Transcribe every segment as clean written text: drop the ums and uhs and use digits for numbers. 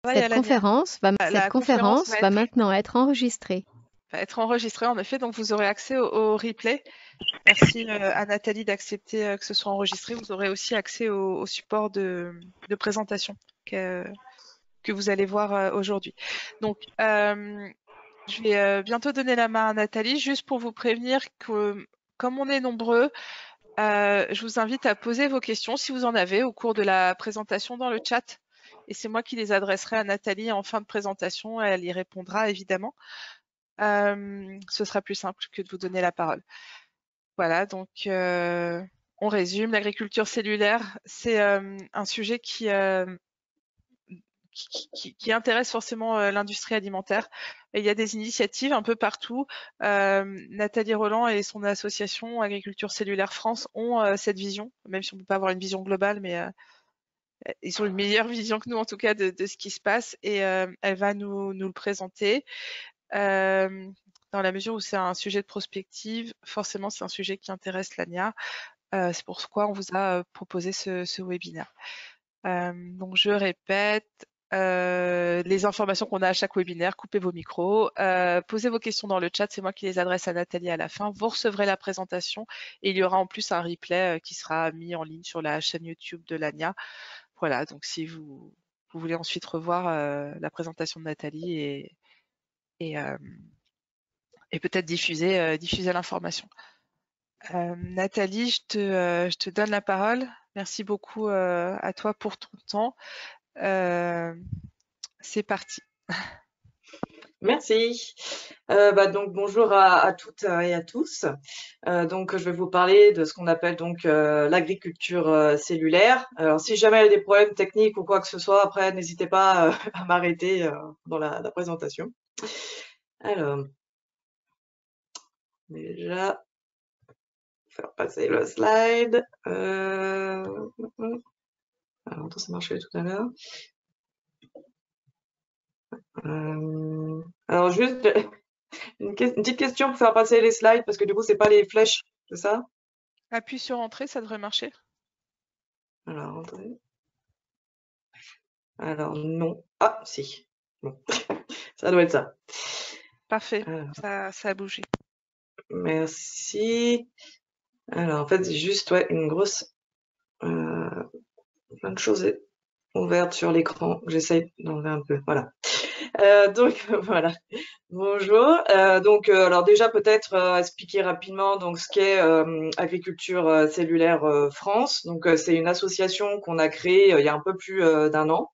Cette Alania. cette La conférence conférence va va être, maintenant être enregistrée. va être enregistrée en effet, donc vous aurez accès au replay. Merci à Nathalie d'accepter que ce soit enregistré. Vous aurez aussi accès au support de présentation que, que vous allez voir aujourd'hui. Donc, je vais bientôt donner la main à Nathalie, juste pour vous prévenir que comme on est nombreux, je vous invite à poser vos questions si vous en avez au cours de la présentation dans le chat. Et c'est moi qui les adresserai à Nathalie en fin de présentation. Elle y répondra évidemment. Ce sera plus simple que de vous donner la parole. Voilà, donc on résume. L'agriculture cellulaire, c'est un sujet qui intéresse forcément l'industrie alimentaire. Et il y a des initiatives un peu partout. Nathalie Roland et son association Agriculture cellulaire France ont cette vision, même si on ne peut pas avoir une vision globale, mais ils ont une meilleure vision que nous en tout cas de ce qui se passe et elle va nous le présenter. Dans la mesure où c'est un sujet de prospective, forcément c'est un sujet qui intéresse l'ANIA. C'est pourquoi on vous a proposé ce webinaire. Donc je répète, les informations qu'on a à chaque webinaire, coupez vos micros, posez vos questions dans le chat, c'est moi qui les adresse à Nathalie à la fin. Vous recevrez la présentation et il y aura en plus un replay qui sera mis en ligne sur la chaîne YouTube de l'ANIA. Voilà, donc si vous voulez ensuite revoir la présentation de Nathalie et, euh, et peut-être diffuser l'information. Nathalie, je te donne la parole. Merci beaucoup à toi pour ton temps. Euh, c'est parti. Merci. Donc bonjour à toutes et à tous. Donc je vais vous parler de ce qu'on appelle donc l'agriculture cellulaire. Alors si jamais il y a des problèmes techniques ou quoi que ce soit, après n'hésitez pas à m'arrêter dans la présentation. Alors déjà faire passer le slide. Alors attends, ça marchait tout à l'heure. Alors juste une petite question pour faire passer les slides parce que du coup c'est pas les flèches, c'est ça? Appuie sur entrée, ça devrait marcher. Alors, André. Alors, non. Ah, si. Bon, ça doit être ça. Parfait, Alors, ça a bougé. merci. Alors, en fait, c'est juste ouais, une grosse... plein de choses ouvertes sur l'écran. J'essaye d'enlever un peu. Voilà. Donc, voilà. Bonjour. Alors déjà, peut-être expliquer rapidement donc ce qu'est Agriculture cellulaire France. Donc, c'est une association qu'on a créée il y a un peu plus d'un an.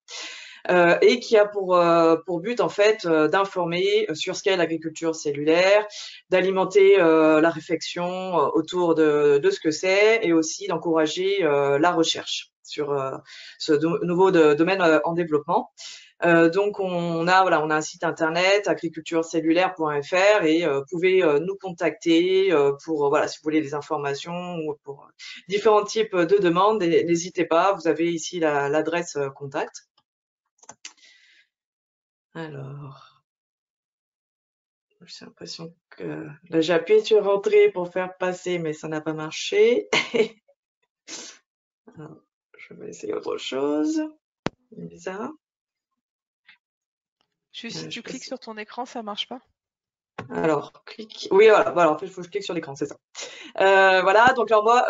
Et qui a pour but en fait d'informer sur ce qu'est l'agriculture cellulaire, d'alimenter la réflexion autour de ce que c'est et aussi d'encourager la recherche sur ce nouveau domaine en développement. Donc on a un site internet agriculturecellulaire.fr et vous pouvez nous contacter pour voilà si vous voulez des informations ou pour différents types de demandes. N'hésitez pas, vous avez ici l'adresse contact. Alors, j'ai l'impression que là, j'ai appuyé sur entrée pour faire passer, mais ça n'a pas marché. Alors, je vais essayer autre chose. Bizarre. Juste si Je tu passe... cliques sur ton écran, ça marche pas. Alors, clique. Oui, voilà. En fait, il faut que je clique sur l'écran, c'est ça. Voilà. Donc, alors moi,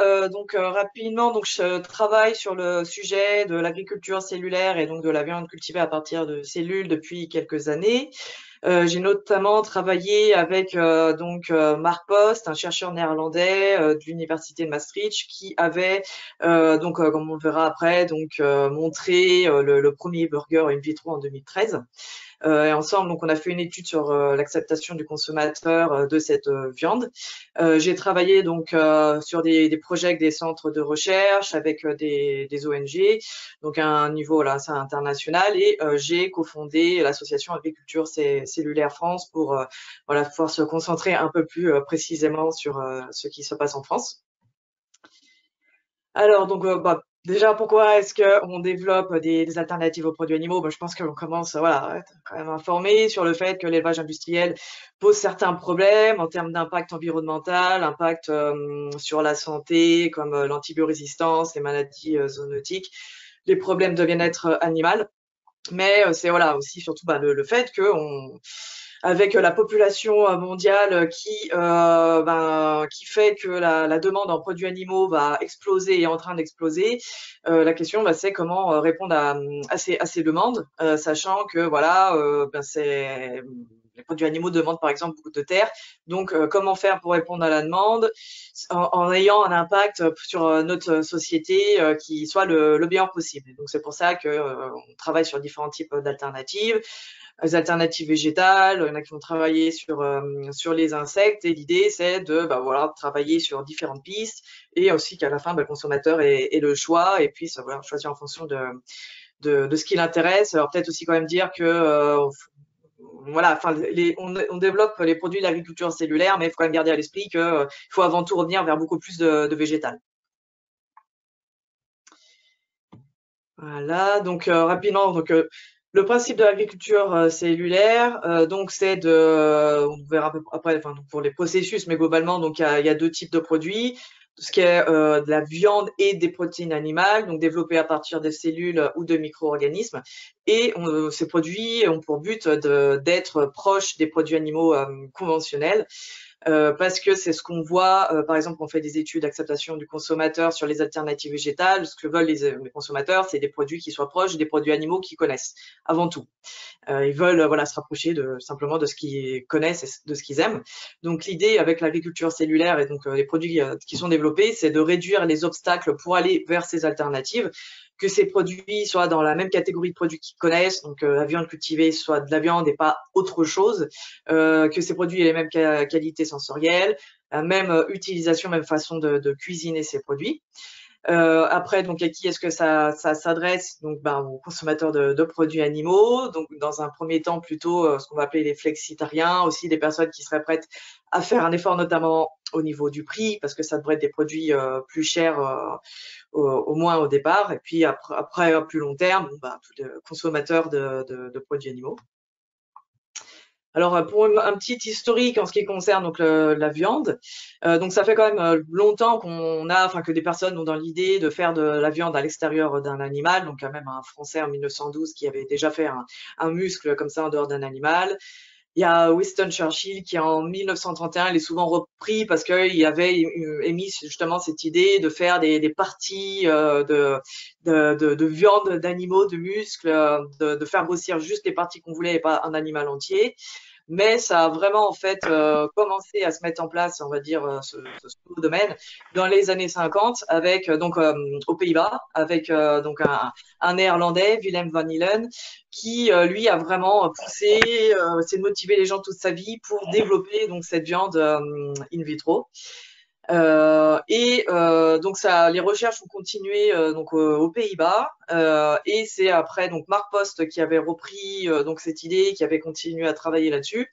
rapidement, donc je travaille sur le sujet de l'agriculture cellulaire et donc de la viande cultivée à partir de cellules depuis quelques années. J'ai notamment travaillé avec Mark Post, un chercheur néerlandais de l'université de Maastricht, qui avait comme on le verra après, montré le premier burger in vitro en 2013. Et ensemble, donc, on a fait une étude sur l'acceptation du consommateur de cette viande. J'ai travaillé donc sur des projets avec des centres de recherche, avec des ONG, donc à un niveau là, c'est international. Et j'ai cofondé l'association Agriculture Cellulaire France pour voilà pouvoir se concentrer un peu plus précisément sur ce qui se passe en France. Alors, déjà, pourquoi est-ce qu'on développe des alternatives aux produits animaux? Je pense qu'on commence voilà, à être quand même informé sur le fait que l'élevage industriel pose certains problèmes en termes d'impact environnemental, impact sur la santé, comme l'antibiorésistance, les maladies zoonotiques, les problèmes de bien-être animal. Mais c'est voilà aussi surtout le fait que avec la population mondiale qui fait que la demande en produits animaux va exploser et est en train d'exploser, la question c'est comment répondre à ces demandes, sachant que voilà les produits animaux demandent par exemple beaucoup de terre, donc comment faire pour répondre à la demande en ayant un impact sur notre société qui soit le meilleur possible. Donc c'est pour ça que on travaille sur différents types d'alternatives, les alternatives végétales, il y en a qui vont travailler sur les insectes, et l'idée c'est de voilà, travailler sur différentes pistes et aussi qu'à la fin le consommateur ait le choix et puisse voilà, choisir en fonction de ce qui l'intéresse. Alors peut-être aussi quand même dire que voilà, enfin, on développe les produits de l'agriculture cellulaire, mais il faut quand même garder à l'esprit qu'il faut avant tout revenir vers beaucoup plus de végétal. Voilà, donc rapidement, donc le principe de l'agriculture cellulaire, donc c'est on verra après, enfin pour les processus, mais globalement, donc il y a deux types de produits. Ce qui est de la viande et des protéines animales, donc développées à partir des cellules ou de micro-organismes. Et ces produits ont pour but d'être proches des produits animaux conventionnels. Parce que c'est ce qu'on voit, par exemple, on fait des études d'acceptation du consommateur sur les alternatives végétales. Ce que veulent les consommateurs, c'est des produits qui soient proches des produits animaux qu'ils connaissent, avant tout. Ils veulent voilà, se rapprocher simplement de ce qu'ils connaissent et de ce qu'ils aiment. Donc l'idée avec l'agriculture cellulaire et donc les produits qui sont développés, c'est de réduire les obstacles pour aller vers ces alternatives, que ces produits soient dans la même catégorie de produits qu'ils connaissent, donc la viande cultivée soit de la viande et pas autre chose, que ces produits aient les mêmes qualités sensorielles, la même utilisation, même façon de cuisiner ces produits. Après, donc à qui est-ce que ça s'adresse? Donc, aux consommateurs de produits animaux. Donc, dans un premier temps, plutôt ce qu'on va appeler les flexitariens, aussi des personnes qui seraient prêtes à faire un effort, notamment au niveau du prix, parce que ça devrait être des produits plus chers, au moins au départ. Et puis après à plus long terme, tous les consommateurs de produits animaux. Alors, pour un petit historique en ce qui concerne donc la viande, donc ça fait quand même longtemps que des personnes ont dans l'idée de faire de la viande à l'extérieur d'un animal. Donc, il y a même un Français en 1912 qui avait déjà fait un muscle comme ça en dehors d'un animal. Il y a Winston Churchill qui, en 1931, il est souvent repris parce qu'il avait émis justement cette idée de faire des parties de viande d'animaux, de muscles, de faire grossir juste les parties qu'on voulait et pas un animal entier. Mais ça a vraiment en fait commencé à se mettre en place, on va dire, ce nouveau domaine dans les années 50 avec aux Pays-Bas avec donc un Néerlandais, Willem van Hielen, qui lui a vraiment poussé, c'est de motiver les gens toute sa vie pour développer donc cette viande in vitro. Donc les recherches ont continué donc aux Pays-Bas et c'est après donc Mark Post qui avait repris donc cette idée, qui avait continué à travailler là-dessus.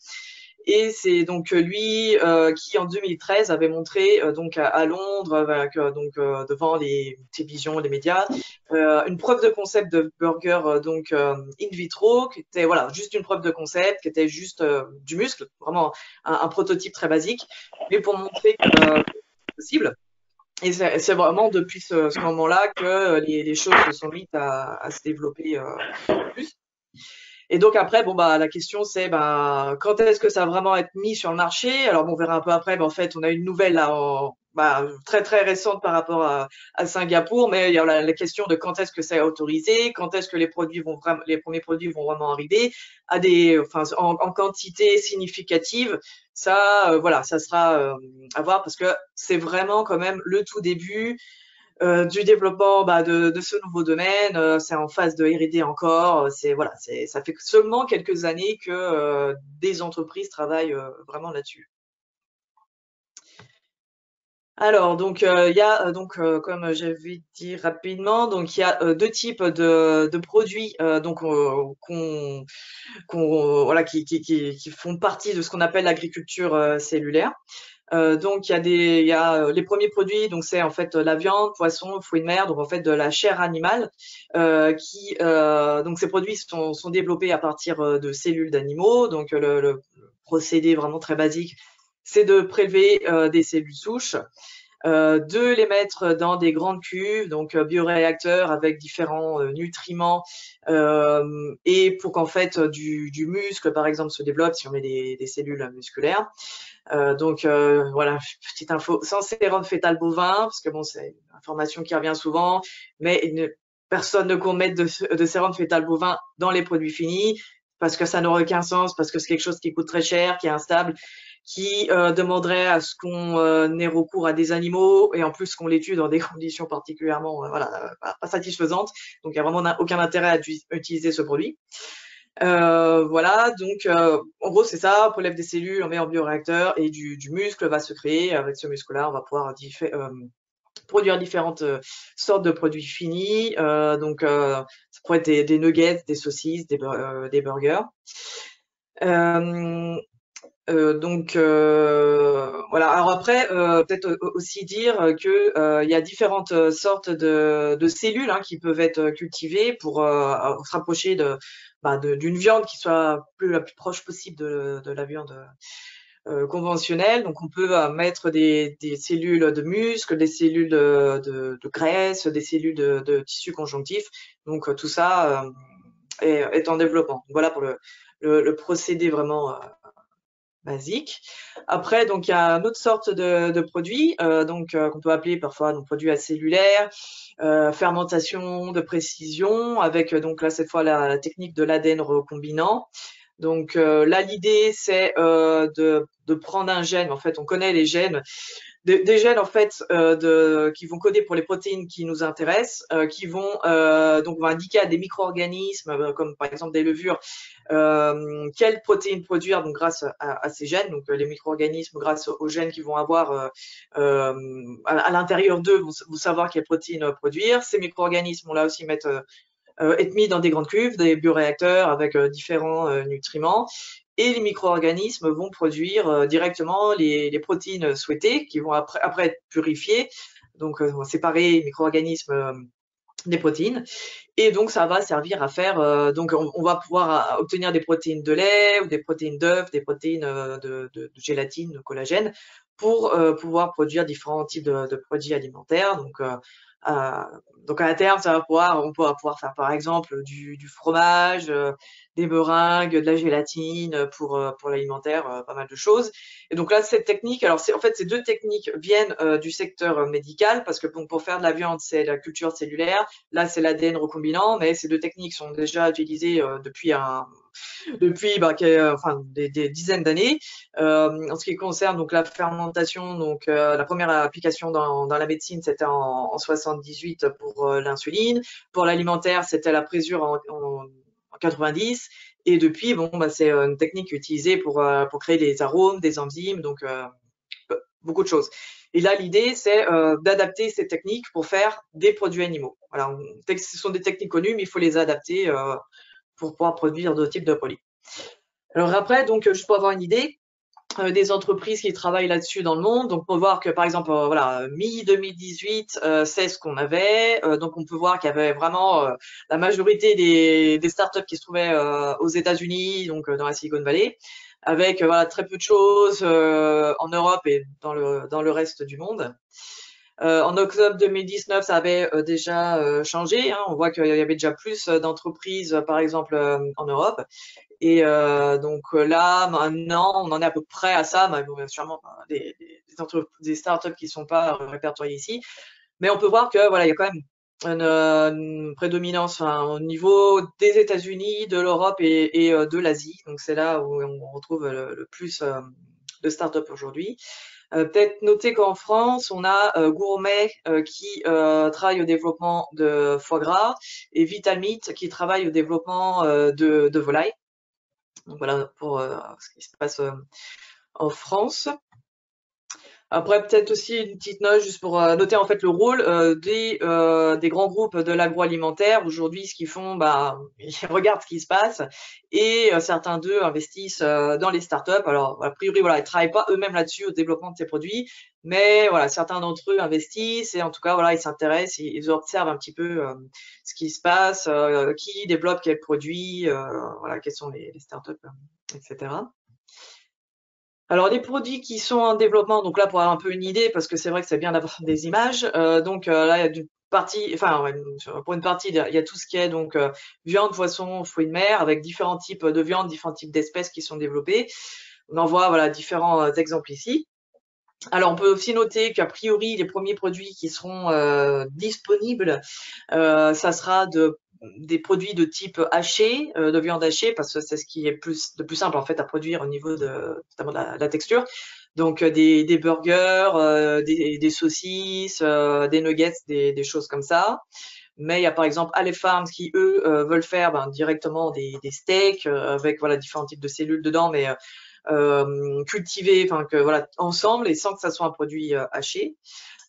Et c'est donc lui qui en 2013 avait montré donc à Londres devant les télévisions, les médias, une preuve de concept de burger in vitro, qui était voilà juste une preuve de concept, qui était juste du muscle, vraiment un prototype très basique, mais pour montrer que possible. Et c'est vraiment depuis ce moment-là que les choses se sont mises à se développer plus. Et donc après, la question c'est quand est-ce que ça va vraiment être mis sur le marché? Alors on verra un peu après, mais en fait, on a une nouvelle là, très très récente par rapport à Singapour, mais il y a la question de quand est-ce que c'est autorisé, quand est-ce que les premiers produits vont vraiment arriver en quantité significative. Ça, ça sera à voir parce que c'est vraiment quand même le tout début du développement de ce nouveau domaine. C'est en phase de R&D encore. Ça fait seulement quelques années que des entreprises travaillent vraiment là-dessus. Alors, donc, il y a comme j'avais dit rapidement, donc il y a deux types de produits qui font partie de ce qu'on appelle l'agriculture cellulaire. Donc il y a les premiers produits, donc c'est en fait la viande, poisson, fruits de mer, donc en fait de la chair animale, donc ces produits sont développés à partir de cellules d'animaux. Donc le procédé vraiment très basique, c'est de prélever des cellules souches. de les mettre dans des grandes cuves, donc bioréacteurs avec différents nutriments, et pour qu'en fait du muscle, par exemple, se développe si on met des cellules musculaires. Donc voilà, petite info, sans sérum fœtal bovin, parce que bon, c'est une information qui revient souvent, mais personne ne compte mettre de sérum fœtal bovin dans les produits finis, parce que ça n'aurait aucun sens, parce que c'est quelque chose qui coûte très cher, qui est instable, qui demanderait à ce qu'on ait recours à des animaux, et en plus qu'on les tue dans des conditions particulièrement voilà, pas satisfaisantes. Donc il n'y a vraiment aucun intérêt à utiliser ce produit. Voilà, donc en gros c'est ça, on prélève des cellules, on met en bioréacteur et du muscle va se créer. Avec ce muscle-là, on va pouvoir produire différentes sortes de produits finis. Donc ça pourrait être des nuggets, des saucisses, des burgers. Donc voilà. Alors après, peut-être aussi dire que il y a différentes sortes de cellules hein, qui peuvent être cultivées pour se rapprocher d'une viande qui soit la plus proche possible de la viande conventionnelle. Donc on peut mettre des cellules de muscles, des cellules de graisse, des cellules de tissu conjonctif. Donc tout ça est en développement. Voilà pour le procédé vraiment basique. Après, donc il y a une autre sorte de produits, qu'on peut appeler parfois donc produits acellulaires, fermentation de précision, avec donc là cette fois la technique de l'ADN recombinant. Donc là l'idée c'est de prendre un gène. En fait, on connaît les gènes. Des gènes en fait qui vont coder pour les protéines qui nous intéressent, qui vont indiquer à des micro-organismes comme par exemple des levures quelles protéines produire donc grâce à ces gènes. Donc les micro-organismes, grâce aux gènes qu'ils vont avoir à l'intérieur d'eux, vont savoir quelles protéines produire. Ces micro-organismes vont là aussi être mis dans des grandes cuves, des bioréacteurs avec différents nutriments. Et les micro-organismes vont produire directement les protéines souhaitées qui vont après être purifiées. Donc, on va séparer les micro-organismes des protéines. Et donc, ça va servir à faire. Donc, on va pouvoir obtenir des protéines de lait ou des protéines d'œufs, des protéines de gélatine, de collagène, pour pouvoir produire différents types de produits alimentaires. Donc à terme, on pourra pouvoir faire par exemple du fromage, des meringues, de la gélatine pour l'alimentaire, pas mal de choses. Et donc là, cette technique, alors en fait ces deux techniques viennent du secteur médical parce que pour faire de la viande, c'est la culture cellulaire. Là, c'est l'ADN recombinant, mais ces deux techniques sont déjà utilisées depuis des dizaines d'années. En ce qui concerne donc la fermentation, donc la première application dans la médecine, c'était en 78 pour l'insuline. Pour l'alimentaire, c'était la présure en 90. Et depuis, c'est une technique utilisée pour créer des arômes, des enzymes, donc beaucoup de choses. Et là, l'idée, c'est d'adapter ces techniques pour faire des produits animaux. Voilà, ce sont des techniques connues, mais il faut les adapter pour pouvoir produire d'autres types de produits. Alors après, donc juste pour avoir une idée, des entreprises qui travaillent là-dessus dans le monde. Donc, on peut voir que, par exemple, mi-2018, c'est ce qu'on avait. Donc, on peut voir qu'il y avait vraiment la majorité des startups qui se trouvaient aux États-Unis, donc dans la Silicon Valley, avec très peu de choses en Europe et dans le reste du monde. En octobre 2019, ça avait déjà changé. Hein. On voit qu'il y avait déjà plus d'entreprises, par exemple, en Europe. Et là, maintenant, on en est à peu près à ça. Mais bon, sûrement des startups qui ne sont pas répertoriées ici. Mais on peut voir que il y a quand même une prédominance au niveau des États-Unis, de l'Europe et de l'Asie. Donc c'est là où on retrouve le plus de startups aujourd'hui. Peut-être noter qu'en France, on a Gourmet qui travaille au développement de foie gras et Vitalmeat qui travaille au développement de volaille. Donc voilà pour ce qui se passe en France. Après, peut-être aussi une petite note juste pour noter en fait le rôle des grands groupes de l'agroalimentaire. Aujourd'hui, ce qu'ils font, ils regardent ce qui se passe et certains d'eux investissent dans les startups. Alors, a priori, ils travaillent pas eux-mêmes là-dessus au développement de ces produits, mais certains d'entre eux investissent et en tout cas, ils s'intéressent, ils observent un petit peu ce qui se passe, qui développe quels produits, quelles sont les startups, etc. Alors, les produits qui sont en développement, donc là, pour avoir un peu une idée, parce que c'est vrai que c'est bien d'avoir des images. Donc là, il y a une partie, enfin, ouais, pour une partie, il y a tout ce qui est donc viande, poisson, fruits de mer, avec différents types de viande, différents types d'espèces qui sont développés. On en voit voilà différents exemples ici. Alors, on peut aussi noter qu'a priori, les premiers produits qui seront disponibles, ça sera des produits de type haché, de viande hachée, parce que c'est ce qui est de plus simple en fait à produire au niveau notamment de la texture. Donc des burgers, des saucisses, des nuggets, des choses comme ça. Mais il y a par exemple Ale Farms qui eux veulent faire directement des steaks avec voilà différents types de cellules dedans, mais cultivés, enfin que voilà ensemble et sans que ça soit un produit haché.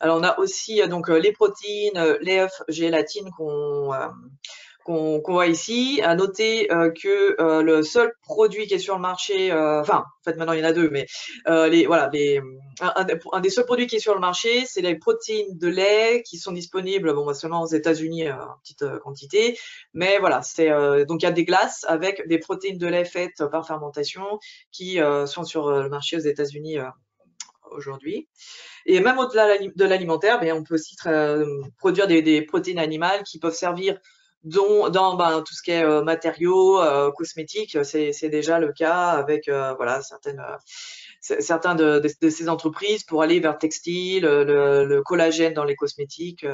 Alors on a aussi donc les protéines, les œufs, gélatine qu'on voit ici. À noter que le seul produit qui est sur le marché, enfin en fait maintenant il y en a deux, mais un des seuls produits qui est sur le marché, c'est les protéines de lait qui sont disponibles bon seulement aux États-Unis en petite quantité, mais voilà c'est donc il y a des glaces avec des protéines de lait faites par fermentation qui sont sur le marché aux États-Unis aujourd'hui. Et même au-delà de l'alimentaire, on peut aussi produire des protéines animales qui peuvent servir dans tout ce qui est matériaux, cosmétiques. C'est déjà le cas avec voilà certains de ces entreprises pour aller vers le textile, le collagène dans les cosmétiques.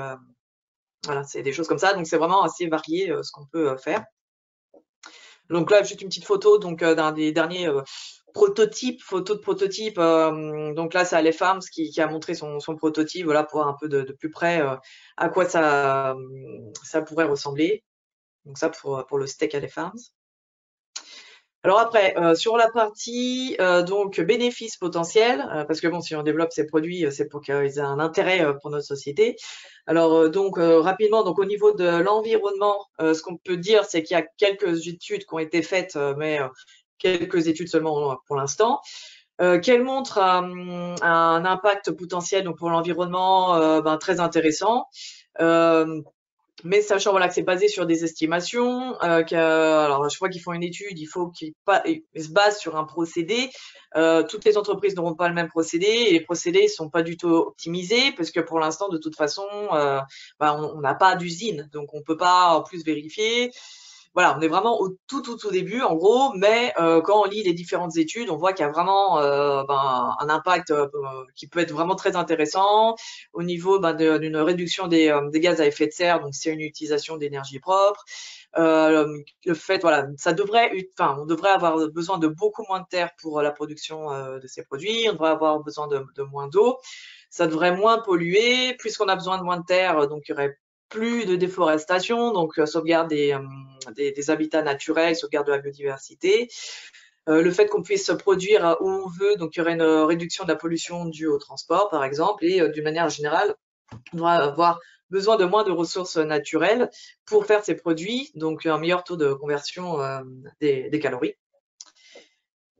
Voilà, c'est des choses comme ça. Donc c'est vraiment assez varié ce qu'on peut faire. Donc là, juste une petite photo donc d'un des derniers photo de prototype. Donc là, c'est Ale Farms qui a montré son prototype, voilà, pour voir un peu de plus près à quoi ça pourrait ressembler. Donc ça pour le steak Ale Farms. Alors après, sur la partie donc bénéfices potentiels, parce que bon, si on développe ces produits, c'est pour qu'ils aient un intérêt pour notre société. Alors donc rapidement, donc au niveau de l'environnement, ce qu'on peut dire, c'est qu'il y a quelques études qui ont été faites, mais quelques études seulement pour l'instant, qu'elles montrent un impact potentiel donc pour l'environnement très intéressant. Mais sachant voilà que c'est basé sur des estimations, alors je crois qu'ils font une étude, il faut qu'ils se basent sur un procédé. Toutes les entreprises n'auront pas le même procédé et les procédés sont pas du tout optimisés parce que pour l'instant de toute façon on n'a pas d'usine, donc on peut pas en plus vérifier. Voilà, on est vraiment au tout début en gros, mais quand on lit les différentes études, on voit qu'il y a vraiment un impact qui peut être vraiment très intéressant au niveau d'une réduction des gaz à effet de serre, donc c'est une utilisation d'énergie propre. Le fait, voilà, on devrait avoir besoin de beaucoup moins de terre pour la production de ces produits, on devrait avoir besoin de moins d'eau, ça devrait moins polluer, puisqu'on a besoin de moins de terre, donc il y aurait plus de déforestation, donc sauvegarde des habitats naturels, sauvegarde de la biodiversité. Le fait qu'on puisse produire où on veut, donc il y aurait une réduction de la pollution due au transport, par exemple, et d'une manière générale, on doit avoir besoin de moins de ressources naturelles pour faire ces produits, donc un meilleur taux de conversion des calories.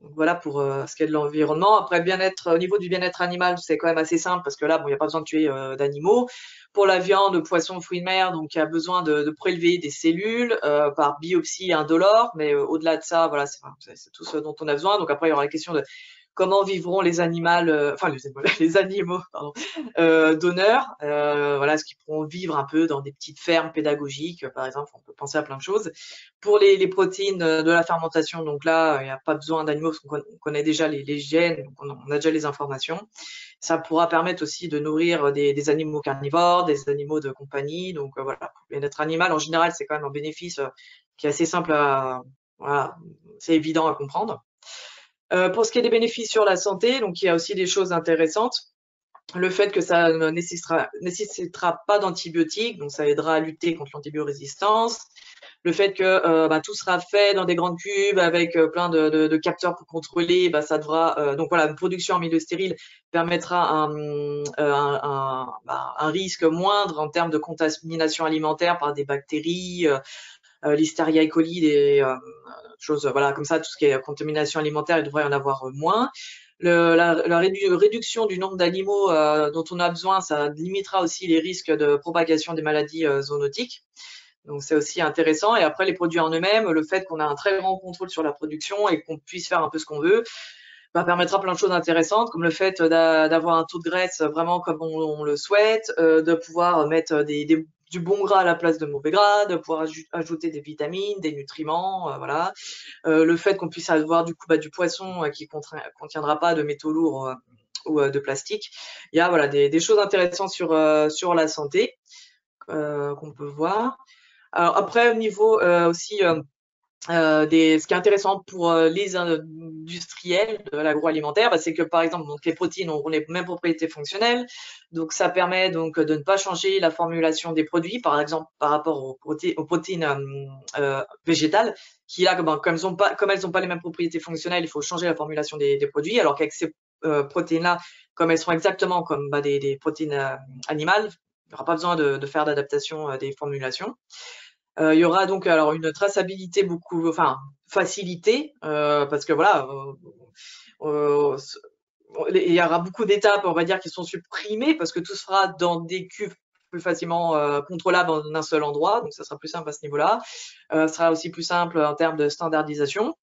Donc voilà pour ce qui est de l'environnement. Après, au niveau du bien-être animal, c'est quand même assez simple parce que là, bon, il n'y a pas besoin de tuer d'animaux. Pour la viande, poisson, fruits de mer, donc il y a besoin de prélever des cellules par biopsie indolore, mais au-delà de ça, voilà, c'est tout ce dont on a besoin. Donc après, il y aura la question de comment vivront les les animaux donneurs, voilà, est-ce qu'ils pourront vivre un peu dans des petites fermes pédagogiques, par exemple, on peut penser à plein de choses. Pour les protéines de la fermentation, donc là, il n'y a pas besoin d'animaux parce qu'on connaît déjà les gènes, donc on a déjà les informations. Ça pourra permettre aussi de nourrir des animaux carnivores, des animaux de compagnie. Donc voilà, pour le bien-être animal, en général, c'est quand même un bénéfice qui est assez simple voilà, c'est évident à comprendre. Pour ce qui est des bénéfices sur la santé, donc il y a aussi des choses intéressantes. Le fait que ça ne nécessitera pas d'antibiotiques, donc ça aidera à lutter contre l'antibiorésistance. Le fait que tout sera fait dans des grandes cuves avec plein de capteurs pour contrôler, ça devra donc voilà, une production en milieu stérile permettra un risque moindre en termes de contamination alimentaire par des bactéries, Listeria E. coli, des choses voilà comme ça, tout ce qui est contamination alimentaire, il devrait y en avoir moins. La réduction du nombre d'animaux dont on a besoin, ça limitera aussi les risques de propagation des maladies zoonotiques. Donc c'est aussi intéressant. Et après, les produits en eux-mêmes, le fait qu'on a un très grand contrôle sur la production et qu'on puisse faire un peu ce qu'on veut, permettra plein de choses intéressantes, comme le fait d'avoir un taux de graisse vraiment comme on le souhaite, de pouvoir mettre du bon gras à la place de mauvais gras, de pouvoir ajouter des vitamines, des nutriments, voilà. Le fait qu'on puisse avoir du coup du poisson qui contiendra pas de métaux lourds ou de plastique. Il y a voilà des choses intéressantes sur la santé qu'on peut voir. Alors après au niveau aussi ce qui est intéressant pour les industriels de l'agroalimentaire, c'est que par exemple, donc les protéines ont les mêmes propriétés fonctionnelles, donc ça permet donc de ne pas changer la formulation des produits, par exemple par rapport aux protéines végétales, qui là, comme elles ont pas les mêmes propriétés fonctionnelles, il faut changer la formulation des produits, alors qu'avec ces protéines-là, comme elles sont exactement comme des protéines animales, il n'y aura pas besoin de faire d'adaptation des formulations. Il y aura donc alors une traçabilité facilitée parce que voilà, il y aura beaucoup d'étapes, on va dire, qui sont supprimées parce que tout se fera dans des cuves plus facilement contrôlables en un seul endroit, donc ça sera plus simple à ce niveau-là. Ce sera aussi plus simple en termes de standardisation.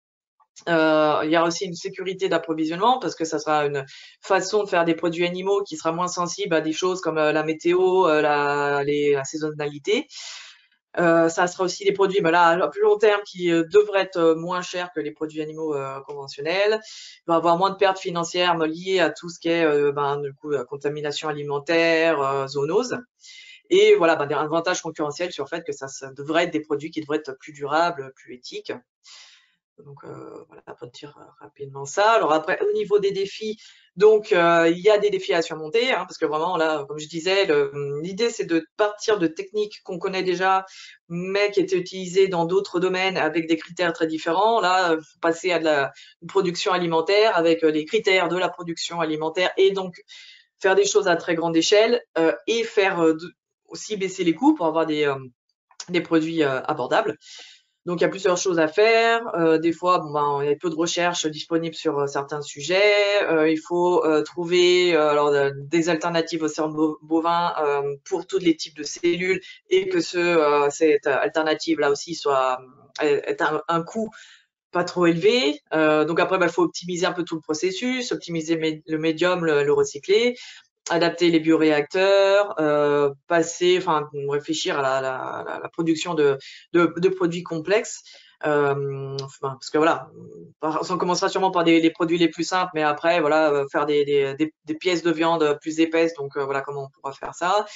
Il y aura aussi une sécurité d'approvisionnement parce que ça sera une façon de faire des produits animaux qui sera moins sensible à des choses comme la météo, la saisonnalité. Ça sera aussi des produits, mais là, à plus long terme, qui devraient être moins chers que les produits animaux conventionnels. Il va y avoir moins de pertes financières liées à tout ce qui est du coup, contamination alimentaire, zoonose. Et voilà, un avantage concurrentiel sur le fait que ça devrait être des produits qui devraient être plus durables, plus éthiques. Donc voilà, pour dire rapidement ça. Alors après, au niveau des défis, donc il y a des défis à surmonter, parce que vraiment là, comme je disais, l'idée c'est de partir de techniques qu'on connaît déjà, mais qui étaient utilisées dans d'autres domaines avec des critères très différents. Là, faut passer à de la production alimentaire avec les critères de la production alimentaire et donc faire des choses à très grande échelle et faire aussi baisser les coûts pour avoir des produits abordables. Donc, il y a plusieurs choses à faire. Des fois, il y a peu de recherches disponibles sur certains sujets. Il faut trouver des alternatives au cerveau bovin pour tous les types de cellules et que cette alternative là aussi ait un coût pas trop élevé. Donc après, il faut optimiser un peu tout le processus, optimiser le médium, le recycler, adapter les bioréacteurs, réfléchir à la production de produits complexes. Parce que voilà, on commencera sûrement par des produits les plus simples, mais après, voilà, faire des pièces de viande plus épaisses. Donc voilà comment on pourra faire ça.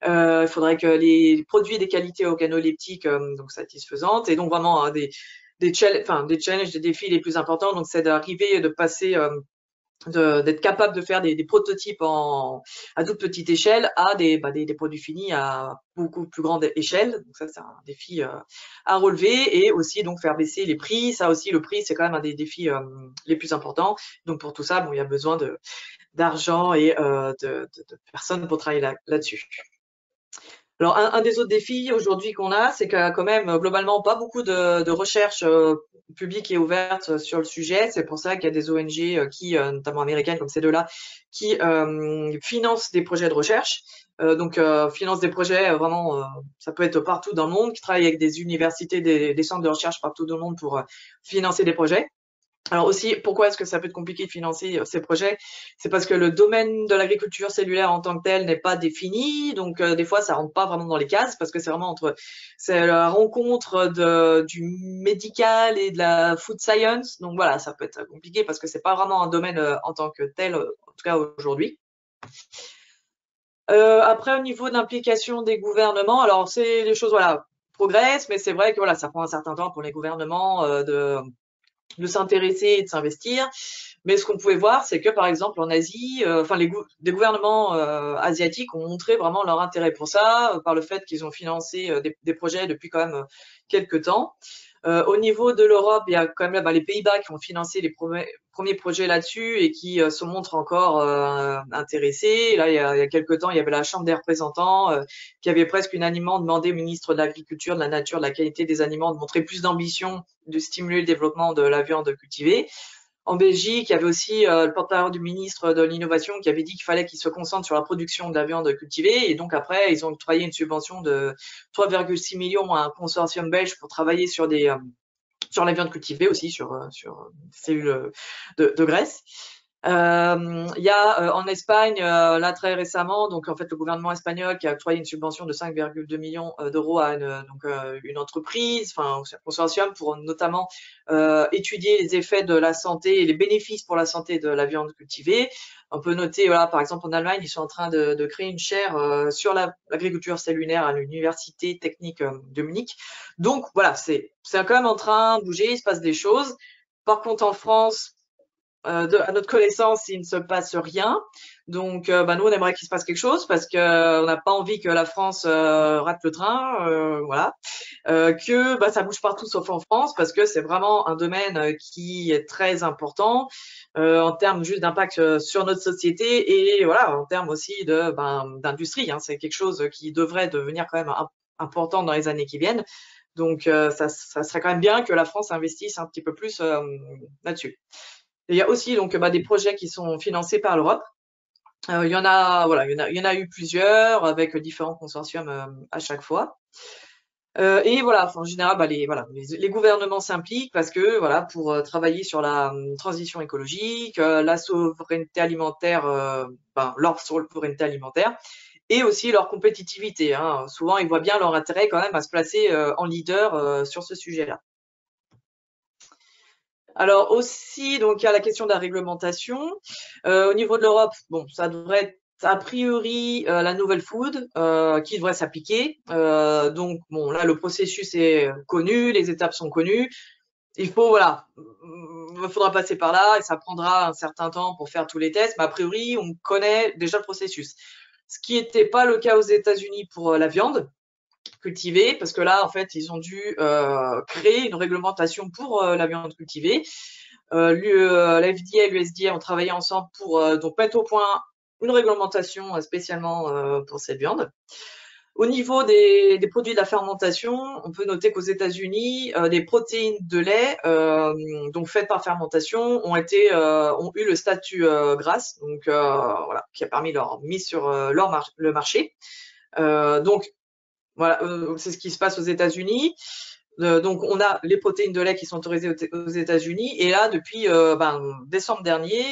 Il faudrait que les produits aient des qualités organoleptiques donc satisfaisantes. Et donc vraiment des challenges, des défis les plus importants. Donc c'est d'arriver, de passer d'être capable de faire des prototypes à toute petite échelle à des produits finis à beaucoup plus grande échelle. Donc ça, c'est un défi à relever et aussi donc faire baisser les prix. Ça aussi, le prix, c'est quand même un des défis les plus importants. Donc pour tout ça, il y a besoin d'argent et de personnes pour travailler là-dessus. Alors, un des autres défis aujourd'hui qu'on a, c'est qu'il y a quand même globalement pas beaucoup de recherche publique et ouverte sur le sujet. C'est pour ça qu'il y a des ONG qui, notamment américaines comme ces deux-là, qui financent des projets de recherche. Donc, financent des projets vraiment, ça peut être partout dans le monde, qui travaillent avec des universités, des centres de recherche partout dans le monde pour financer des projets. Alors aussi, pourquoi est-ce que ça peut être compliqué de financer ces projets? C'est parce que le domaine de l'agriculture cellulaire en tant que tel n'est pas défini, donc des fois ça rentre pas vraiment dans les cases parce que c'est vraiment c'est la rencontre du médical et de la food science. Donc voilà, ça peut être compliqué parce que c'est pas vraiment un domaine en tant que tel, en tout cas aujourd'hui. Après, au niveau de l'implication des gouvernements, alors c'est les choses progressent, mais c'est vrai que ça prend un certain temps pour les gouvernements de s'intéresser et de s'investir. Mais ce qu'on pouvait voir, c'est que par exemple en Asie, des gouvernements asiatiques ont montré vraiment leur intérêt pour ça par le fait qu'ils ont financé des projets depuis quand même quelques temps. Au niveau de l'Europe, il y a quand même les Pays-Bas qui ont financé les premiers projets là-dessus et qui se montrent encore intéressés. Là, il y a quelques temps, il y avait la Chambre des représentants qui avait presque unanimement demandé au ministre de l'Agriculture, de la Nature, de la qualité des aliments de montrer plus d'ambition, de stimuler le développement de la viande cultivée. En Belgique, il y avait aussi le porte-parole du ministre de l'Innovation qui avait dit qu'il fallait qu'il se concentre sur la production de la viande cultivée. Et donc après, ils ont octroyé une subvention de 3,6 millions à un consortium belge pour travailler sur sur la viande cultivée aussi, sur cellules de graisse. Il y a en Espagne, là très récemment, donc en fait le gouvernement espagnol qui a octroyé une subvention de 5,2 millions d'euros à une entreprise, enfin un consortium pour notamment étudier les effets de la santé et les bénéfices pour la santé de la viande cultivée. On peut noter, voilà, par exemple en Allemagne, ils sont en train de créer une chaire sur l'agriculture cellulaire à l'université technique de Munich. Donc voilà, c'est quand même en train de bouger, il se passe des choses. Par contre, en France, à notre connaissance, il ne se passe rien. Donc, nous, on aimerait qu'il se passe quelque chose parce que on n'a pas envie que la France rate le train, voilà. Que ça bouge partout sauf en France parce que c'est vraiment un domaine qui est très important en termes juste d'impact sur notre société et voilà, en termes aussi d'industrie. Hein. C'est quelque chose qui devrait devenir quand même important dans les années qui viennent. Donc, ça serait quand même bien que la France investisse un petit peu plus là-dessus. Il y a aussi donc des projets qui sont financés par l'Europe. Il y en a eu plusieurs avec différents consortiums à chaque fois. Et voilà, en général, les gouvernements s'impliquent parce que voilà, pour travailler sur la transition écologique, la souveraineté alimentaire, leur souveraineté alimentaire, et aussi leur compétitivité. Hein. Souvent, ils voient bien leur intérêt quand même à se placer en leader sur ce sujet-là. Alors aussi, donc il y a la question de la réglementation. Au niveau de l'Europe, bon, ça devrait être a priori la nouvelle food qui devrait s'appliquer. Donc bon, là le processus est connu, les étapes sont connues. Il faudra passer par là et ça prendra un certain temps pour faire tous les tests. Mais a priori, on connaît déjà le processus. Ce qui n'était pas le cas aux États-Unis pour la viande cultivée, parce que là, en fait, ils ont dû créer une réglementation pour la viande cultivée. La FDA et l'USDA ont travaillé ensemble pour donc mettre au point une réglementation spécialement pour cette viande. Au niveau des produits de la fermentation, on peut noter qu'aux États-Unis, des protéines de lait donc faites par fermentation ont eu le statut GRAS, donc voilà, qui a permis leur mise sur le marché. Donc voilà, c'est ce qui se passe aux États-Unis. Donc, on a les protéines de lait qui sont autorisées aux États-Unis. Et là, depuis décembre dernier,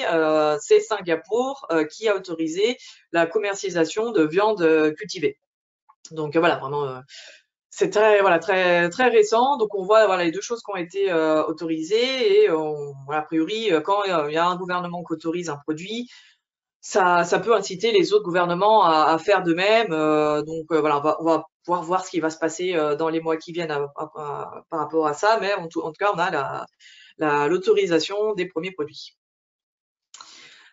c'est Singapour qui a autorisé la commercialisation de viande cultivée. Donc, voilà, vraiment, c'est très, très récent. Donc, on voit les deux choses qui ont été autorisées. Et a priori, quand il y a un gouvernement qui autorise un produit, ça peut inciter les autres gouvernements à faire de même. Donc voilà, on va pouvoir voir ce qui va se passer dans les mois qui viennent par rapport à ça. Mais en tout cas, on a l'autorisation des premiers produits.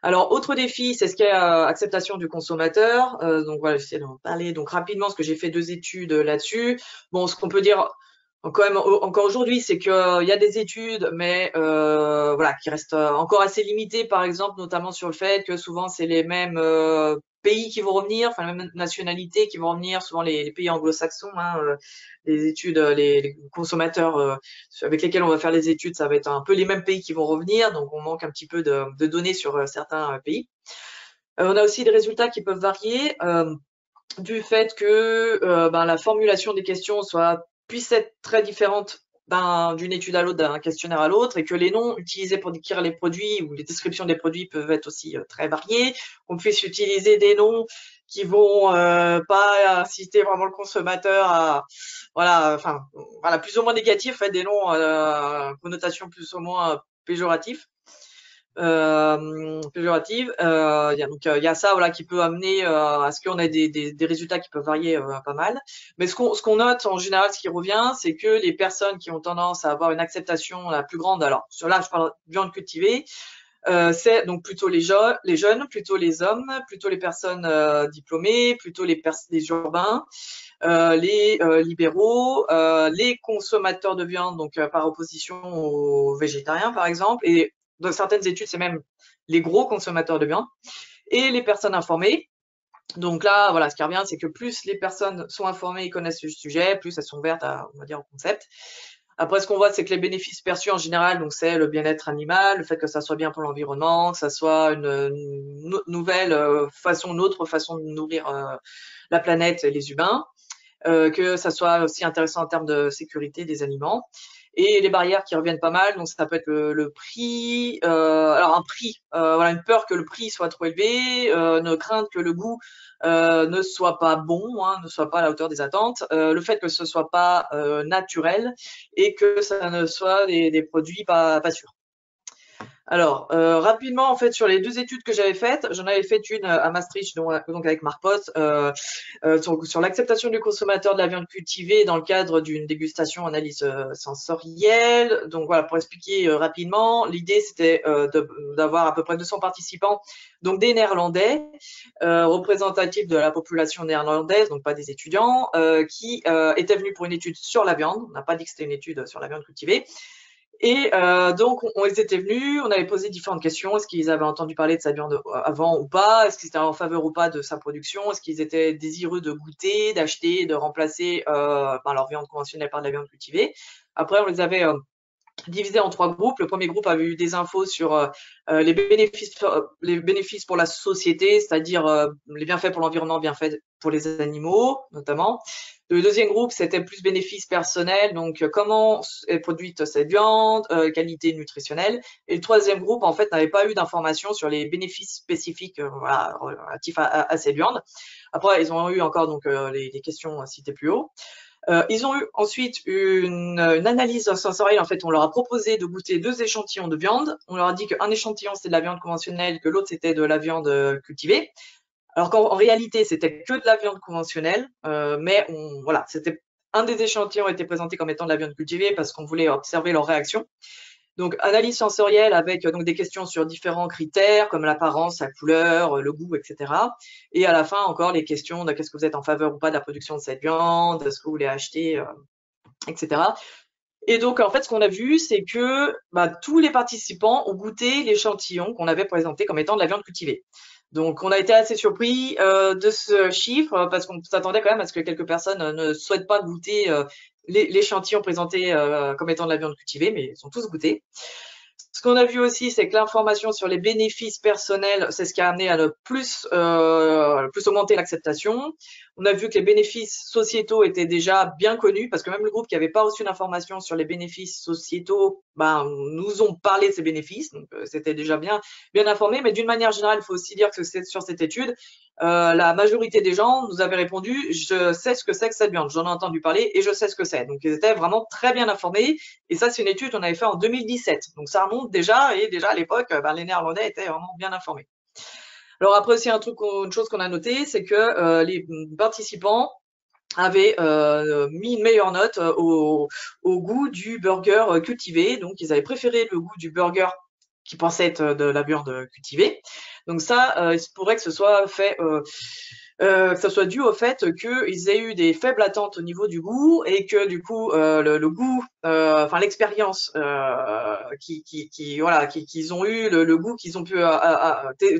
Alors, autre défi, c'est ce qu'est acceptation du consommateur. Donc voilà, j'essaie d'en parler donc rapidement parce que j'ai fait 2 études là-dessus. Bon, ce qu'on peut dire quand même encore aujourd'hui, c'est qu'il y a des études, mais voilà, qui restent encore assez limitées, par exemple, notamment sur le fait que souvent c'est les mêmes pays qui vont revenir, enfin les mêmes nationalités qui vont revenir, souvent les pays anglo-saxons, hein, les études, les consommateurs avec lesquels on va faire les études, ça va être un peu les mêmes pays qui vont revenir, donc on manque un petit peu de données sur certains pays. On a aussi des résultats qui peuvent varier du fait que la formulation des questions puisse être très différente d'une étude à l'autre, d'un questionnaire à l'autre, et que les noms utilisés pour décrire les produits ou les descriptions des produits peuvent être aussi très variés. On puisse utiliser des noms qui vont pas inciter vraiment le consommateur à plus ou moins négatif, en fait, des noms connotation plus ou moins péjorative. Il y a ça qui peut amener à ce qu'on ait des résultats qui peuvent varier pas mal. Mais ce qu'on note en général, ce qui revient, c'est que les personnes qui ont tendance à avoir une acceptation la plus grande, alors sur là je parle de viande cultivée, c'est donc plutôt les jeunes, plutôt les hommes, plutôt les personnes diplômées, plutôt les urbains, les libéraux, les consommateurs de viande, donc par opposition aux végétariens par exemple, et dans certaines études, c'est même les gros consommateurs de viande et les personnes informées. Donc là, voilà, ce qui revient, c'est que plus les personnes sont informées et connaissent le sujet, plus elles sont ouvertes on va dire, au concept. Après, ce qu'on voit, c'est que les bénéfices perçus en général, donc c'est le bien-être animal, le fait que ça soit bien pour l'environnement, que ça soit une nouvelle façon, une autre façon de nourrir la planète et les humains, que ça soit aussi intéressant en termes de sécurité des aliments. Et les barrières qui reviennent pas mal, donc ça peut être le prix, alors un prix, voilà, une peur que le prix soit trop élevé, une crainte que le goût ne soit pas bon, hein, ne soit pas à la hauteur des attentes, le fait que ce soit pas naturel et que ça ne soit des produits pas sûrs. Alors, rapidement, en fait, sur les 2 études que j'avais faites, j'en avais fait une à Maastricht, donc avec Marc Post, sur l'acceptation du consommateur de la viande cultivée dans le cadre d'une dégustation analyse sensorielle. Donc voilà, pour expliquer rapidement, l'idée c'était d'avoir à peu près 200 participants, donc des Néerlandais, représentatifs de la population néerlandaise, donc pas des étudiants, qui étaient venus pour une étude sur la viande. On n'a pas dit que c'était une étude sur la viande cultivée. Et donc, ils étaient venus, on avait posé différentes questions. Est-ce qu'ils avaient entendu parler de sa viande avant ou pas? Est-ce qu'ils étaient en faveur ou pas de sa production? Est-ce qu'ils étaient désireux de goûter, d'acheter, de remplacer leur viande conventionnelle par de la viande cultivée? Après, on les avait divisés en 3 groupes. Le premier groupe avait eu des infos sur les bénéfices pour la société, c'est-à-dire les bienfaits pour l'environnement, bienfaits pour les animaux, notamment. Le deuxième groupe, c'était plus bénéfices personnels, donc comment est produite cette viande, qualité nutritionnelle. Et le troisième groupe, en fait, n'avait pas eu d'informations sur les bénéfices spécifiques voilà, relatifs à cette viande. Après, ils ont eu encore donc les questions citées plus haut. Ils ont eu ensuite une analyse sensorielle. En fait, on leur a proposé de goûter 2 échantillons de viande. On leur a dit qu'un échantillon, c'était de la viande conventionnelle, que l'autre, c'était de la viande cultivée. Alors qu'en réalité, c'était que de la viande conventionnelle, mais voilà, c'était un des échantillons était présenté comme étant de la viande cultivée parce qu'on voulait observer leur réaction. Donc, analyse sensorielle avec donc des questions sur différents critères comme l'apparence, la couleur, le goût, etc. Et à la fin, encore les questions de qu'est-ce que vous êtes en faveur ou pas de la production de cette viande, est-ce que vous voulez acheter, etc. Et donc, en fait, ce qu'on a vu, c'est que tous les participants ont goûté l'échantillon qu'on avait présenté comme étant de la viande cultivée. Donc, on a été assez surpris de ce chiffre parce qu'on s'attendait quand même à ce que quelques personnes ne souhaitent pas goûter l'échantillon présenté comme étant de la viande cultivée, mais ils ont tous goûté. Ce qu'on a vu aussi, c'est que l'information sur les bénéfices personnels, c'est ce qui a amené à le plus augmenter l'acceptation. On a vu que les bénéfices sociétaux étaient déjà bien connus, parce que même le groupe qui n'avait pas reçu d'informations sur les bénéfices sociétaux, nous ont parlé de ces bénéfices, donc c'était déjà bien informé. Mais d'une manière générale, il faut aussi dire que sur cette étude, la majorité des gens nous avaient répondu « je sais ce que c'est que cette viande, j'en ai entendu parler et je sais ce que c'est ». Donc ils étaient vraiment très bien informés. Et ça, c'est une étude qu'on avait fait en 2017. Donc ça remonte déjà, et déjà à l'époque, les Néerlandais étaient vraiment bien informés. Alors après aussi, une chose qu'on a noté, c'est que les participants avaient mis une meilleure note au goût du burger cultivé. Donc ils avaient préféré le goût du burger qui pensait être de la viande cultivée. Donc ça, il se pourrait que ce soit fait, que ça soit dû au fait qu'ils aient eu des faibles attentes au niveau du goût et que du coup le goût, enfin l'expérience qu'ils ont eu, le goût qu'ils ont pu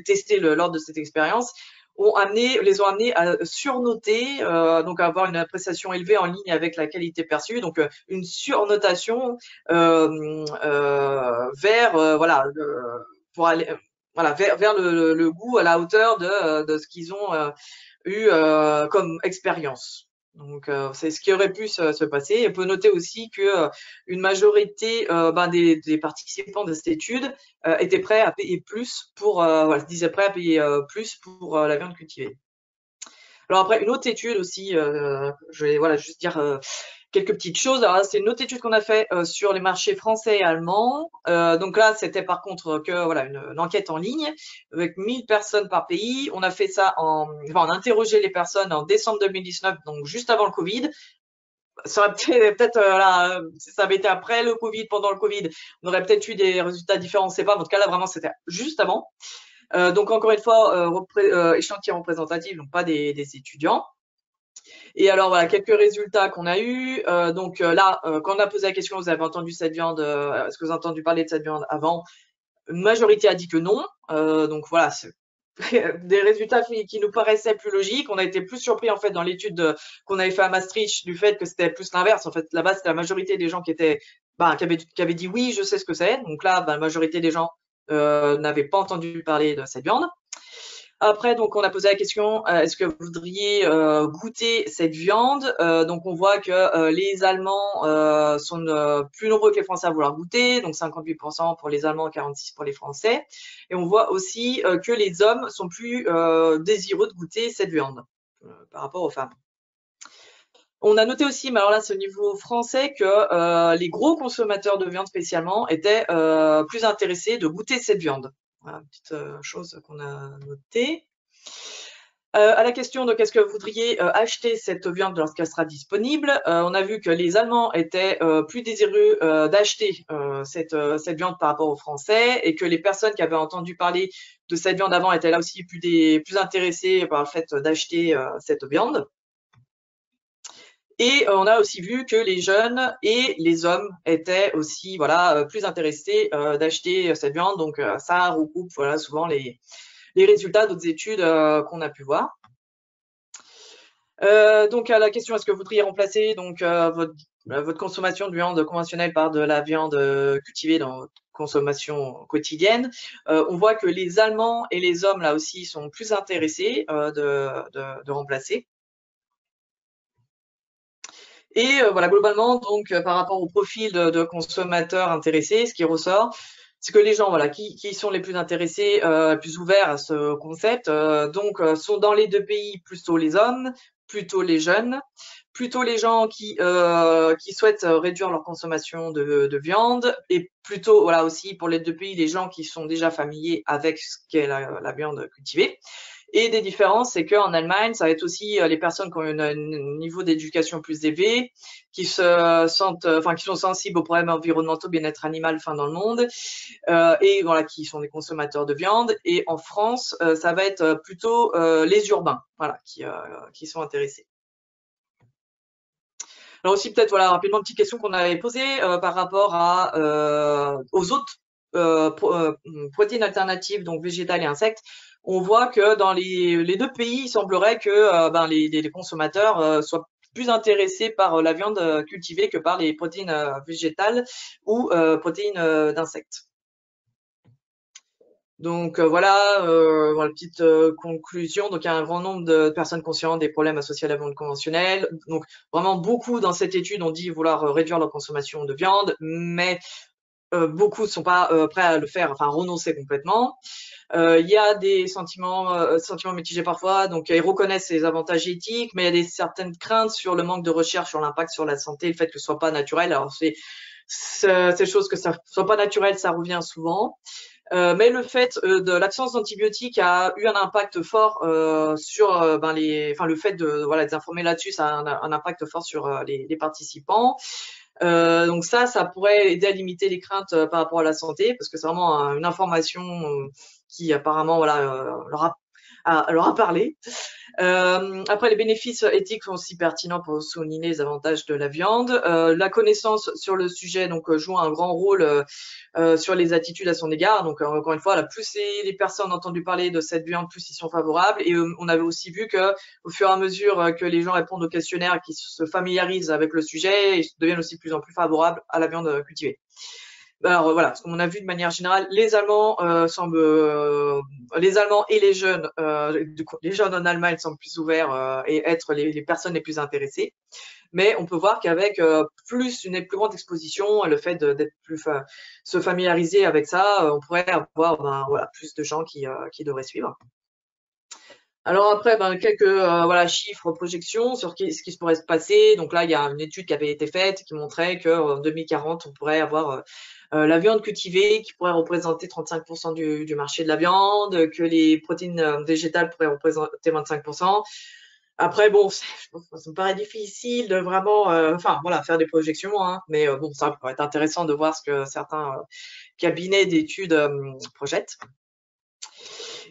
tester lors de cette expérience les ont amenés à surnoter, donc à avoir une appréciation élevée en ligne avec la qualité perçue, donc une surnotation vers pour aller vers le goût à la hauteur de ce qu'ils ont eu comme expérience. Donc c'est ce qui aurait pu se passer. Et on peut noter aussi que une majorité des participants de cette étude étaient prêts à payer plus pour se disaient prêts à payer plus pour la viande cultivée. Alors après, une autre étude aussi, je vais juste dire quelques petites choses. Alors c'est une autre étude qu'on a fait sur les marchés français et allemands. Donc là, c'était par contre que une enquête en ligne avec 1000 personnes par pays. On a fait ça on a interrogé les personnes en décembre 2019, donc juste avant le Covid. Ça aurait peut-être si ça avait été après le Covid, pendant le Covid, on aurait peut-être eu des résultats différents, on ne sait pas. En tout cas là, vraiment, c'était juste avant. Donc encore une fois, échantillon représentatif, donc pas des étudiants. Et alors voilà, quelques résultats qu'on a eu. Là, quand on a posé la question, vous avez entendu cette viande, est-ce que vous avez entendu parler de cette viande avant? Une majorité a dit que non. Donc voilà, c'est des résultats qui nous paraissaient plus logiques. On a été plus surpris en fait dans l'étude qu'on avait fait à Maastricht du fait que c'était plus l'inverse. En fait, là-bas, c'était la majorité des gens qui avaient dit oui, je sais ce que c'est. Donc là, la majorité des gens n'avaient pas entendu parler de cette viande. Après, donc, on a posé la question, est-ce que vous voudriez goûter cette viande? Donc, on voit que les Allemands sont plus nombreux que les Français à vouloir goûter, donc 58% pour les Allemands, 46% pour les Français. Et on voit aussi que les hommes sont plus désireux de goûter cette viande par rapport aux femmes. On a noté aussi, mais alors là, c'est au niveau français, que les gros consommateurs de viande spécialement étaient plus intéressés de goûter cette viande. Voilà, petite chose qu'on a notée. À la question de qu'est-ce que vous voudriez acheter cette viande lorsqu'elle sera disponible, on a vu que les Allemands étaient plus désireux d'acheter cette viande par rapport aux Français et que les personnes qui avaient entendu parler de cette viande avant étaient là aussi plus intéressées par le fait d'acheter cette viande. Et on a aussi vu que les jeunes et les hommes étaient aussi voilà plus intéressés d'acheter cette viande. Donc ça regroupe voilà souvent les résultats d'autres études qu'on a pu voir. Donc à la question est-ce que vous voudriez remplacer donc votre consommation de viande conventionnelle par de la viande cultivée dans votre consommation quotidienne, on voit que les Allemands et les hommes là aussi sont plus intéressés de remplacer. Et voilà, globalement, donc par rapport au profil de consommateurs intéressés, ce qui ressort, c'est que les gens voilà, qui sont les plus intéressés, plus ouverts à ce concept, sont dans les deux pays plutôt les hommes, plutôt les jeunes, plutôt les gens qui souhaitent réduire leur consommation de viande, et plutôt voilà aussi pour les deux pays les gens qui sont déjà familiers avec ce qu'est la viande cultivée. Et des différences, c'est qu'en Allemagne, ça va être aussi les personnes qui ont un niveau d'éducation plus élevé, qui se sentent, qui sont sensibles aux problèmes environnementaux, bien-être animal, dans le monde, et voilà, qui sont des consommateurs de viande. Et en France, ça va être plutôt les urbains, voilà, qui sont intéressés. Alors aussi peut-être voilà rapidement une petite question qu'on avait posée par rapport aux autres protéines alternatives, donc végétales et insectes. On voit que dans les deux pays, il semblerait que les consommateurs soient plus intéressés par la viande cultivée que par les protéines végétales ou protéines d'insectes. Donc voilà, petite conclusion. Donc il y a un grand nombre de personnes conscientes des problèmes associés à la viande conventionnelle. Donc vraiment beaucoup dans cette étude ont dit vouloir réduire leur consommation de viande, mais beaucoup ne sont pas prêts à le faire, renoncer complètement. Il y a des sentiments mitigés parfois, donc ils reconnaissent les avantages éthiques, mais il y a certaines craintes sur le manque de recherche sur l'impact sur la santé, le fait que ce soit pas naturel. Alors ces choses que ça soit pas naturel, ça revient souvent. Mais le fait de l'absence d'antibiotiques a eu un impact fort sur le fait de informer là-dessus, ça a un impact fort sur les participants. Donc ça pourrait aider à limiter les craintes par rapport à la santé, parce que c'est vraiment une information qui apparemment leur a parlé. Après, les bénéfices éthiques sont aussi pertinents pour souligner les avantages de la viande. La connaissance sur le sujet joue un grand rôle sur les attitudes à son égard. Donc encore une fois, plus les personnes ont entendu parler de cette viande, plus ils sont favorables. Et on avait aussi vu que au fur et à mesure que les gens répondent au questionnaire et qu'ils se familiarisent avec le sujet, ils deviennent aussi de plus en plus favorables à la viande cultivée. Alors voilà, ce qu'on a vu de manière générale, les Allemands et les jeunes en Allemagne semblent plus ouverts et être les personnes les plus intéressées. Mais on peut voir qu'avec une plus grande exposition et le fait d'être plus se familiariser avec ça, on pourrait avoir plus de gens qui devraient suivre. Alors après, quelques chiffres, projections sur ce qui se pourrait se passer. Donc là, il y a une étude qui avait été faite qui montrait qu'en 2040, on pourrait avoir la viande cultivée qui pourrait représenter 35% du marché de la viande, que les protéines végétales pourraient représenter 25%. Après, bon, ça me paraît difficile de vraiment faire des projections, hein, mais bon, ça pourrait être intéressant de voir ce que certains cabinets d'études projettent.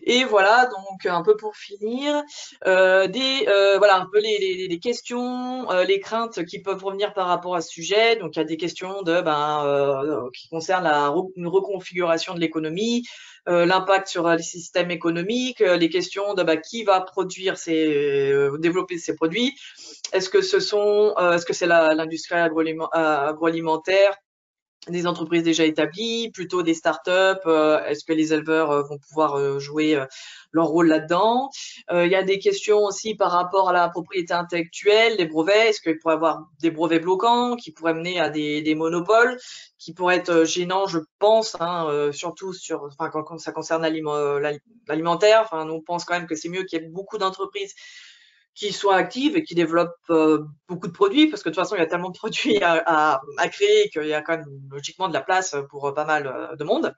Et voilà, donc un peu pour finir, un peu les questions, les craintes qui peuvent revenir par rapport à ce sujet. Donc il y a des questions qui concernent une reconfiguration de l'économie, l'impact sur les systèmes économiques, les questions de qui va produire développer ces produits. Est-ce que c'est l'industrie agroalimentaire? des entreprises déjà établies, plutôt des startups? Est-ce que les éleveurs vont pouvoir jouer leur rôle là-dedans? Il y a des questions aussi par rapport à la propriété intellectuelle, les brevets. Est-ce qu'il pourrait y avoir des brevets bloquants qui pourraient mener à des monopoles qui pourraient être gênants, je pense, hein, surtout enfin, quand ça concerne l'alimentaire. Enfin, nous, on pense quand même que c'est mieux qu'il y ait beaucoup d'entreprises qui soient actives et qui développent beaucoup de produits, parce que de toute façon, il y a tellement de produits à créer qu'il y a quand même logiquement de la place pour pas mal de monde.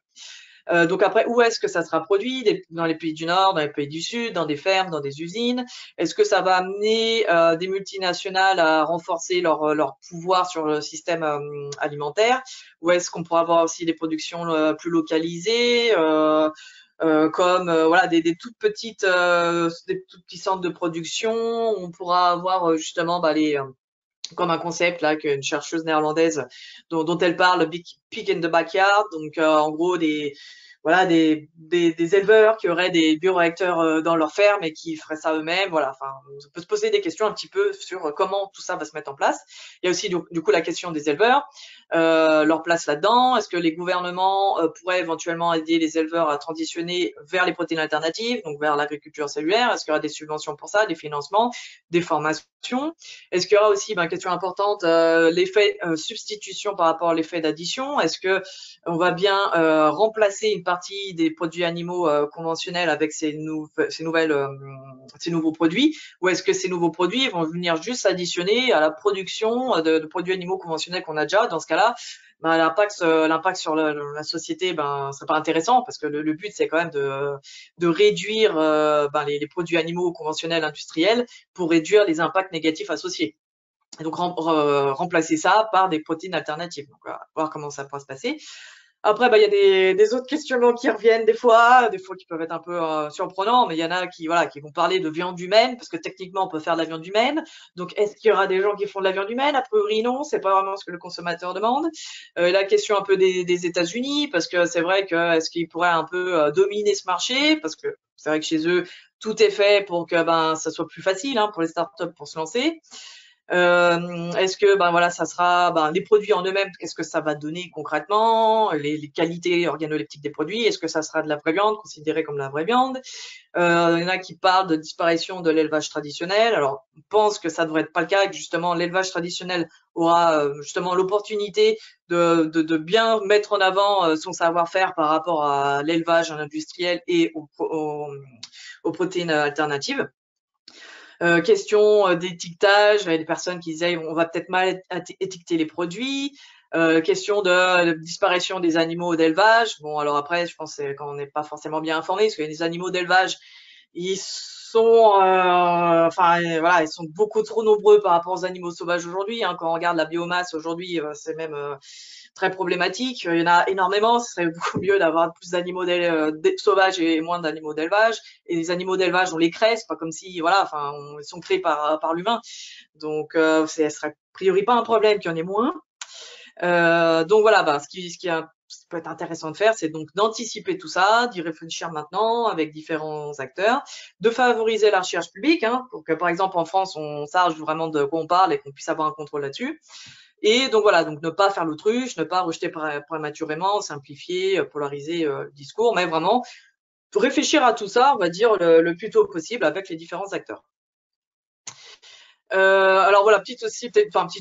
Donc après, où est-ce que ça sera produit? Dans les pays du Nord, dans les pays du Sud, dans des fermes, dans des usines? Est-ce que ça va amener des multinationales à renforcer leur pouvoir sur le système alimentaire? Ou est-ce qu'on pourra avoir aussi des productions plus localisées comme voilà des toutes petites des tout petits centres de production? On pourra avoir justement comme un concept là qu'une chercheuse néerlandaise dont elle parle, Pig in the Backyard, donc en gros des éleveurs qui auraient des bioréacteurs dans leur ferme et qui feraient ça eux-mêmes. Voilà, enfin, on peut se poser des questions un petit peu sur comment tout ça va se mettre en place. Il y a aussi du coup la question des éleveurs, leur place là-dedans. Est-ce que les gouvernements pourraient éventuellement aider les éleveurs à transitionner vers les protéines alternatives, donc vers l'agriculture cellulaire? Est-ce qu'il y aura des subventions pour ça, des financements, des formations? Est-ce qu'il y aura aussi, question importante, l'effet substitution par rapport à l'effet d'addition? Est-ce que on va bien remplacer une partie des produits animaux conventionnels avec ces nouveaux produits, ou est-ce que ces nouveaux produits vont venir juste s'additionner à la production de produits animaux conventionnels qu'on a déjà? Dans ce cas-là, l'impact sur la société, c'est pas intéressant, parce que le but c'est quand même de réduire les produits animaux conventionnels industriels pour réduire les impacts négatifs associés. Et donc remplacer ça par des protéines alternatives. Donc on va voir comment ça pourra se passer. Après, il y a des autres questionnements qui reviennent des fois qui peuvent être un peu surprenants, mais il y en a qui vont parler de viande humaine, parce que techniquement on peut faire de la viande humaine. Donc est-ce qu'il y aura des gens qui font de la viande humaine? A priori non, c'est pas vraiment ce que le consommateur demande. La question un peu des États-Unis, parce que c'est vrai que est-ce qu'ils pourraient un peu dominer ce marché, parce que c'est vrai que chez eux tout est fait pour que ça soit plus facile pour les startups pour se lancer. Est-ce que ça sera les produits en eux-mêmes, qu'est-ce que ça va donner concrètement, les qualités organoleptiques des produits? Est-ce que ça sera de la vraie viande, considérée comme la vraie viande? Il y en a qui parlent de disparition de l'élevage traditionnel. Alors, on pense que ça devrait être pas le cas, que justement l'élevage traditionnel aura justement l'opportunité de bien mettre en avant son savoir-faire par rapport à l'élevage industriel et aux protéines alternatives. Question d'étiquetage, il y a des personnes qui disaient on va peut-être mal étiqueter les produits. Question de disparition des animaux d'élevage. Bon, alors après, je pense que quand on n'est pas forcément bien informé, parce que les animaux d'élevage, ils sont ils sont beaucoup trop nombreux par rapport aux animaux sauvages aujourd'hui. Quand on regarde la biomasse aujourd'hui, c'est même très problématique. Il y en a énormément. Ce serait beaucoup mieux d'avoir plus d'animaux sauvages et moins d'animaux d'élevage. Et les animaux d'élevage, on les crée. C'est pas comme si, ils sont créés par l'humain. Donc, ce serait a priori pas un problème qu'il y en ait moins. Donc voilà, ce qui peut être intéressant de faire, c'est donc d'anticiper tout ça, d'y réfléchir maintenant avec différents acteurs, de favoriser la recherche publique, pour que par exemple en France on sache vraiment de quoi on parle et qu'on puisse avoir un contrôle là-dessus. Et donc voilà, donc ne pas faire l'autruche, ne pas rejeter prématurément, simplifier, polariser le discours, mais vraiment réfléchir à tout ça, on va dire le plus tôt possible avec les différents acteurs. Alors voilà, petite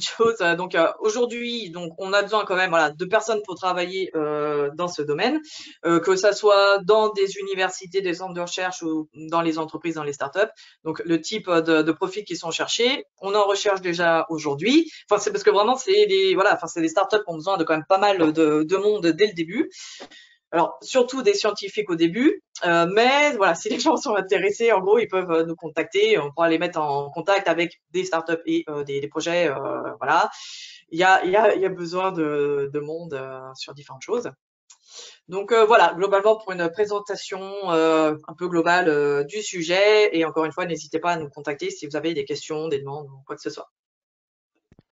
chose. Donc aujourd'hui, donc on a besoin quand même de personnes pour travailler dans ce domaine, que ça soit dans des universités, des centres de recherche ou dans les entreprises, dans les startups. Donc le type de profils qui sont cherchés, on en recherche déjà aujourd'hui. Enfin c'est parce que vraiment c'est des startups qui ont besoin de quand même pas mal de monde dès le début. Alors, surtout des scientifiques au début, mais voilà, si les gens sont intéressés, en gros, ils peuvent nous contacter, on pourra les mettre en contact avec des startups et des projets, voilà. Il y a besoin de monde sur différentes choses. Donc voilà, globalement pour une présentation un peu globale du sujet, et encore une fois, n'hésitez pas à nous contacter si vous avez des questions, des demandes ou quoi que ce soit.